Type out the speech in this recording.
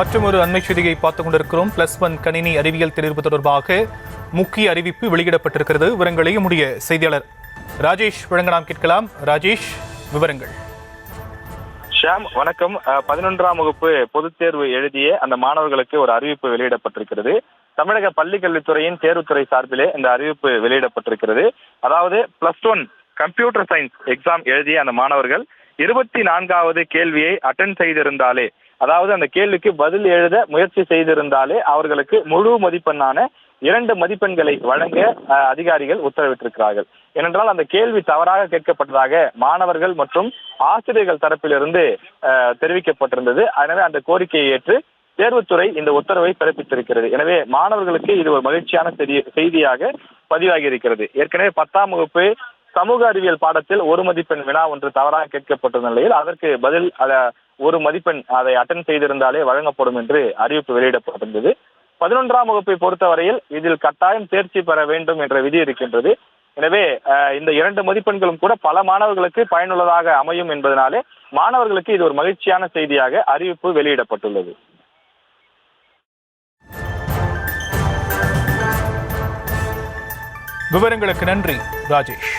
மற்றும் ஒரு அண்மை செய்தியை பார்த்துக் கொண்டிருக்கிறோம். +1 கணினி அறிவியல் தேர்வு தொடர்பாக முக்கிய அறிவிப்பு வெளியிடப்பட்டிருக்கிறது. விவரங்களை நம்முடைய செய்தியாளர் ராஜேஷ் வழங்க நாம் கேட்கலாம். ராஜேஷ், விவரங்கள். ஷாம், வணக்கம். 11ஆம் வகுப்பு பொதுத் தேர்வு எழுதிய அந்த மாணவர்களுக்கு ஒரு அறிவிப்பு வெளியிடப்பட்டிருக்கிறது. தமிழக பள்ளிக்கல்வித்துறையின் தேர்வுத்துறை சார்பிலே இந்த அறிவிப்பு வெளியிடப்பட்டிருக்கிறது. அதாவது +1 கம்ப்யூட்டர் சயின்ஸ் எக்ஸாம் எழுதிய அந்த மாணவர்கள் 24வது கேள்வியை அட்டெண்ட் செய்திருந்தாலே, அதாவது அந்த கேள்விக்கு பதில் எழுத முயற்சி செய்திருந்தாலே அவர்களுக்கு முழு மதிப்பெண்ணான 2 மதிப்பெண்களை வழங்க அதிகாரிகள் உத்தரவிட்டிருக்கிறார்கள். ஏனென்றால் அந்த கேள்வி தவறாக கேட்கப்பட்டதாக மாணவர்கள் மற்றும் ஆசிரியர்கள் தரப்பிலிருந்து தெரிவிக்கப்பட்டிருந்தது. எனவே அந்த கோரிக்கையை ஏற்று தேர்வுத்துறை இந்த உத்தரவை பிறப்பித்திருக்கிறது. எனவே மாணவர்களுக்கு இது ஒரு மகிழ்ச்சியான செய்தியாக பதிவாகி இருக்கிறது. ஏற்கனவே 10ஆம் வகுப்பு சமூக அறிவியல் பாடத்தில் 1 மதிப்பெண் வினா ஒன்று தவறாக கேட்கப்பட்ட நிலையில் அதற்கு பதில் 1 மதிப்பெண் அதை அட்டெண்ட் செய்திருந்தாலே வழங்கப்படும் என்று அறிவிப்பு வெளியிடப்பட்டிருந்தது. 11ஆம் வகுப்பை பொறுத்தவரையில் இதில் கட்டாயம் தேர்ச்சி பெற வேண்டும் என்ற விதி இருக்கின்றது. எனவே இந்த 2 மதிப்பெண்களும் கூட பல மாணவர்களுக்கு பயனுள்ளதாக அமையும் என்பதனாலே மாணவர்களுக்கு இது ஒரு மகிழ்ச்சியான செய்தியாக அறிவிப்பு வெளியிடப்பட்டுள்ளது. விவரங்களுக்கு நன்றி ராஜேஷ்.